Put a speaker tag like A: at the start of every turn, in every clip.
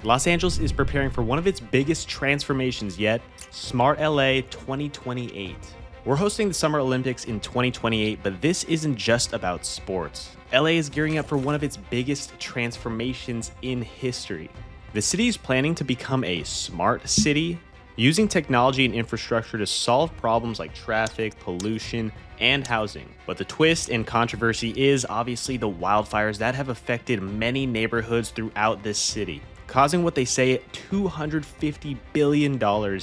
A: Los Angeles is preparing for one of its biggest transformations yet, Smart LA 2028. We're hosting the Summer Olympics in 2028, but this isn't just about sports. LA is gearing up for one of its biggest transformations in history. The city is planning to become a smart city, using technology and infrastructure to solve problems like traffic, pollution, and housing. But the twist and controversy is obviously the wildfires that have affected many neighborhoods throughout this city, causing what they say $250 billion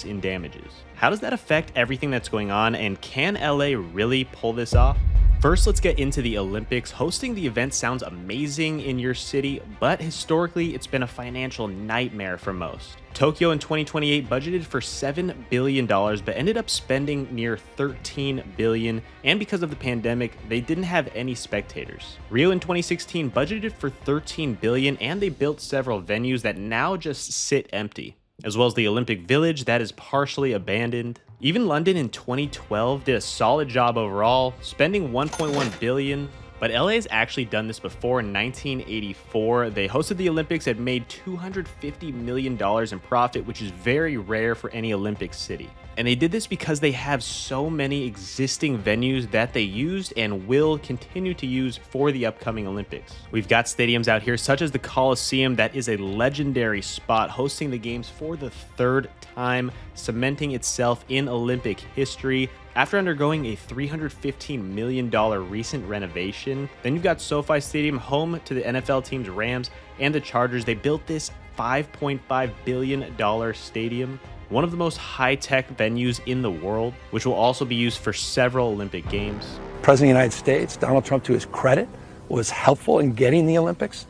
A: in damages. How does that affect everything that's going on, and can LA really pull this off? First, let's get into the Olympics. Hosting the event sounds amazing in your city, but historically, it's been a financial nightmare for most. Tokyo in 2028 budgeted for $7 billion, but ended up spending near $13 billion, and because of the pandemic, they didn't have any spectators. Rio in 2016 budgeted for $13 billion, and they built several venues that now just sit empty, as well as the Olympic Village that is partially abandoned. Even London in 2012 did a solid job overall, spending $1.1 billion. But LA has actually done this before. In 1984, they hosted the Olympics and made $250 million in profit, which is very rare for any Olympic city. And they did this because they have so many existing venues that they used and will continue to use for the upcoming Olympics. We've got stadiums out here such as the Coliseum, that is a legendary spot, hosting the games for the third time, cementing itself in Olympic history. After undergoing a $315 million recent renovation, then you've got SoFi Stadium, home to the NFL teams Rams and the Chargers. They built this $5.5 billion stadium, one of the most high-tech venues in the world, which will also be used for several Olympic Games.
B: President of the United States, Donald Trump, to his credit, was helpful in getting the Olympics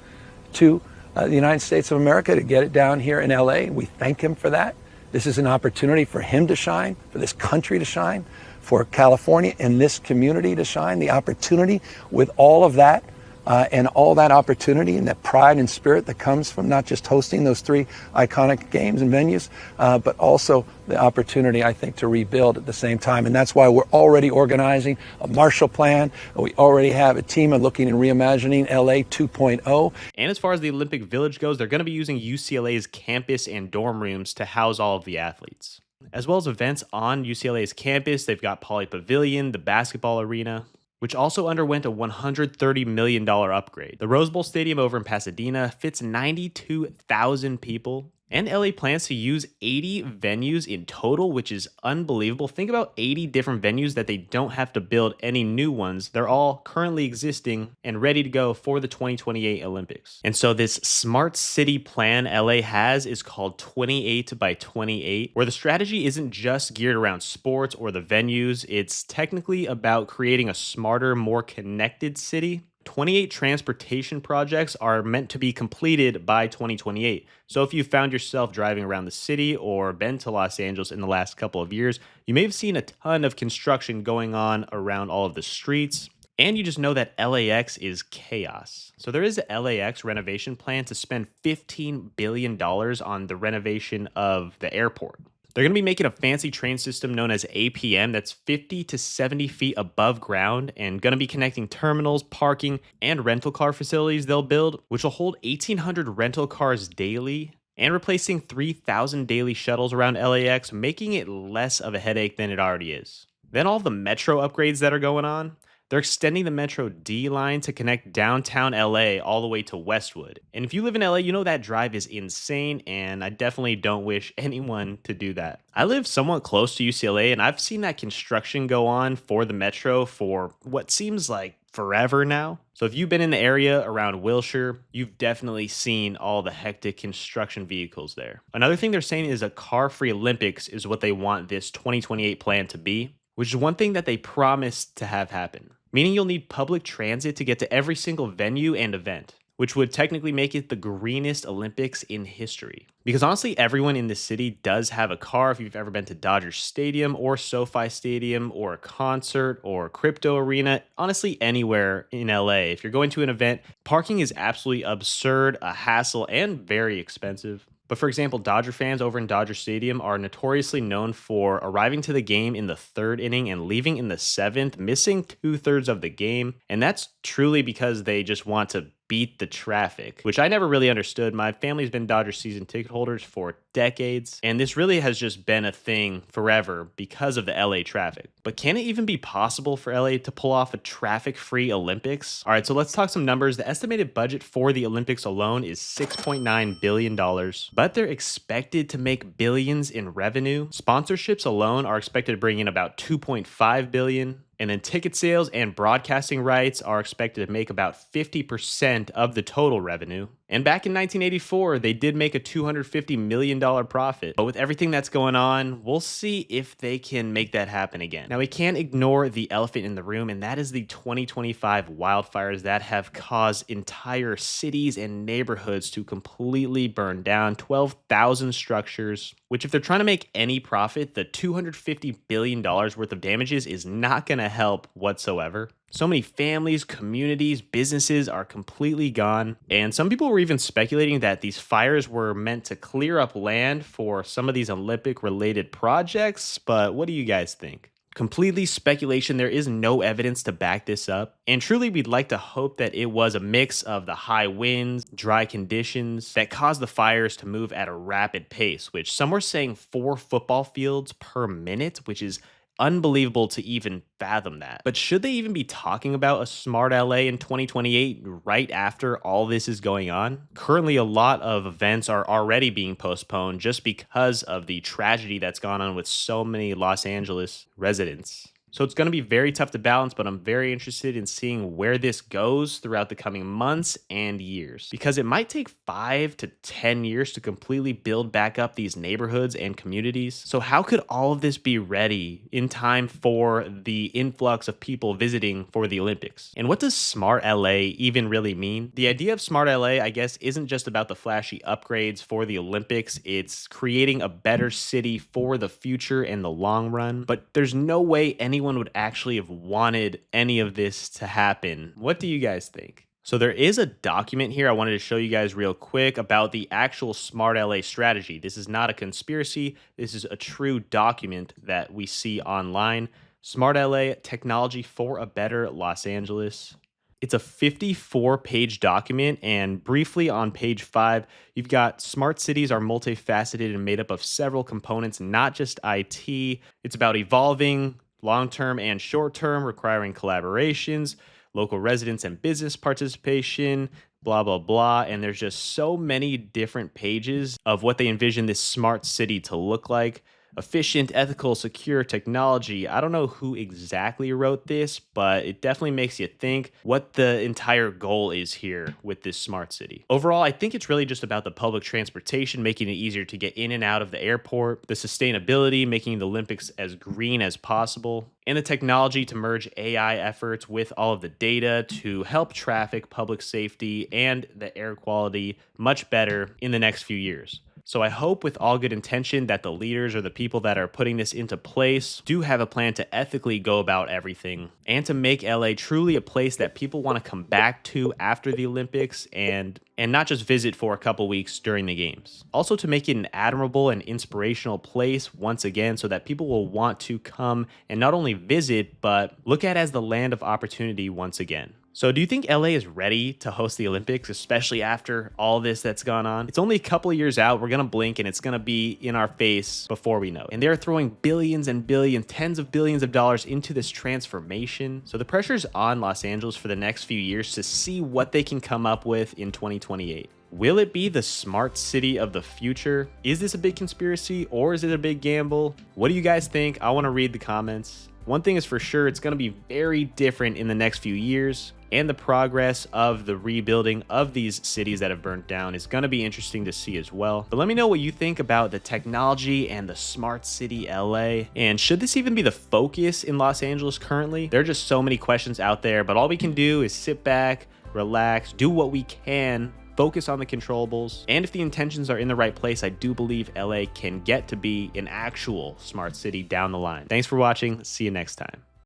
B: to the United States of America, to get it down here in LA. We thank him for that. This is an opportunity for him to shine, for this country to shine, for California and this community to shine. The opportunity with all of that and all that opportunity and that pride and spirit that comes from not just hosting those three iconic games and venues, but also the opportunity, I think, to rebuild at the same time. And that's why we're already organizing a Marshall Plan. We already have a team of looking and reimagining LA 2.0.
A: And as far as the Olympic Village goes, they're going to be using UCLA's campus and dorm rooms to house all of the athletes, as well as events on UCLA's campus. They've got Poly Pavilion, the basketball arena, which also underwent a $130 million upgrade. The Rose Bowl Stadium over in Pasadena fits 92,000 people. And LA plans to use 80 venues in total, which is unbelievable. Think about 80 different venues that they don't have to build any new ones. They're all currently existing and ready to go for the 2028 Olympics. And so this smart city plan LA has is called 28 by 28, where the strategy isn't just geared around sports or the venues. It's technically about creating a smarter, more connected city. 28 transportation projects are meant to be completed by 2028. So if you found yourself driving around the city or been to Los Angeles in the last couple of years, you may have seen a ton of construction going on around all of the streets. And you just know that LAX is chaos. So there is a LAX renovation plan to spend $15 billion on the renovation of the airport. They're going to be making a fancy train system known as APM that's 50 to 70 feet above ground, and going to be connecting terminals, parking, and rental car facilities they'll build, which will hold 1,800 rental cars daily, and replacing 3,000 daily shuttles around LAX, making it less of a headache than it already is. Then all of the metro upgrades that are going on. They're extending the Metro D line to connect downtown LA all the way to Westwood. And if you live in LA, you know that drive is insane, and I definitely don't wish anyone to do that. I live somewhat close to UCLA, and I've seen that construction go on for the Metro for what seems like forever now. So if you've been in the area around Wilshire, you've definitely seen all the hectic construction vehicles there. Another thing they're saying is a car-free Olympics is what they want this 2028 plan to be, which is one thing that they promised to have happen. Meaning you'll need public transit to get to every single venue and event, which would technically make it the greenest Olympics in history. Because honestly, everyone in the city does have a car. If you've ever been to Dodger Stadium or SoFi Stadium or a concert or Crypto Arena, honestly, anywhere in LA, if you're going to an event, parking is absolutely absurd, a hassle, and very expensive. But for example, Dodger fans over in Dodger Stadium are notoriously known for arriving to the game in the third inning and leaving in the seventh, missing 2/3 of the game. And that's truly because they just want to beat the traffic, which I never really understood. My family's been Dodger season ticket holders for decades, and this really has just been a thing forever because of the LA traffic. But can it even be possible for LA to pull off a traffic-free Olympics? All right, so let's talk some numbers. The estimated budget for the Olympics alone is $6.9 billion, but they're expected to make billions in revenue. Sponsorships alone are expected to bring in about $2.5 billion. And then ticket sales and broadcasting rights are expected to make about 50% of the total revenue. And back in 1984, they did make a $250 million profit. But with everything that's going on, we'll see if they can make that happen again. Now, we can't ignore the elephant in the room, and that is the 2025 wildfires that have caused entire cities and neighborhoods to completely burn down, 12,000 structures, which if they're trying to make any profit, the $250 billion worth of damages is not going to help whatsoever. So many families, communities, businesses are completely gone. And some people were even speculating that these fires were meant to clear up land for some of these Olympic related projects. But what do you guys think? Completely speculation. There is no evidence to back this up. And truly, we'd like to hope that it was a mix of the high winds, dry conditions that caused the fires to move at a rapid pace, which some were saying 4 football fields per minute, which is unbelievable to even fathom that. But should they even be talking about a smart LA in 2028 right after all this is going on? Currently, a lot of events are already being postponed just because of the tragedy that's gone on with so many Los Angeles residents. So it's going to be very tough to balance, but I'm very interested in seeing where this goes throughout the coming months and years, because it might take 5 to 10 years to completely build back up these neighborhoods and communities. So how could all of this be ready in time for the influx of people visiting for the Olympics? And what does smart LA even really mean? The idea of smart LA, I guess, isn't just about the flashy upgrades for the Olympics. It's creating a better city for the future and the long run. But there's no way anyone would actually have wanted any of this to happen. What do you guys think? So there is a document here I wanted to show you guys real quick about the actual Smart LA strategy. This is not a conspiracy. This is a true document that we see online. Smart LA, Technology for a Better Los Angeles. It's a 54-page document, and briefly on page 5, you've got smart cities are multifaceted and made up of several components, not just IT. It's about evolving long-term and short-term, requiring collaborations, local residents and business participation, blah, blah, blah. And there's just so many different pages of what they envision this smart city to look like. Efficient, ethical, secure technology. I don't know who exactly wrote this, but it definitely makes you think what the entire goal is here with this smart city. Overall, I think it's really just about the public transportation, making it easier to get in and out of the airport, the sustainability, making the Olympics as green as possible, and the technology to merge AI efforts with all of the data to help traffic, public safety, and the air quality much better in the next few years. So I hope with all good intention that the leaders or the people that are putting this into place do have a plan to ethically go about everything and to make LA truly a place that people want to come back to after the Olympics and not just visit for a couple weeks during the games. Also to make it an admirable and inspirational place once again so that people will want to come and not only visit, but look at it as the land of opportunity once again. So do you think LA is ready to host the Olympics, especially after all this that's gone on? It's only a couple of years out. We're going to blink and it's going to be in our face before we know it. And they're throwing billions and billions, tens of billions of dollars into this transformation. So the pressure's on Los Angeles for the next few years to see what they can come up with in 2028. Will it be the smart city of the future? Is this a big conspiracy or is it a big gamble? What do you guys think? I want to read the comments. One thing is for sure, it's going to be very different in the next few years, and the progress of the rebuilding of these cities that have burnt down is going to be interesting to see as well. But let me know what you think about the technology and the smart city LA, and should this even be the focus in Los Angeles currently? There are just so many questions out there, but all we can do is sit back, relax, do what we can, focus on the controllables, and if the intentions are in the right place, I do believe LA can get to be an actual smart city down the line. Thanks for watching. See you next time.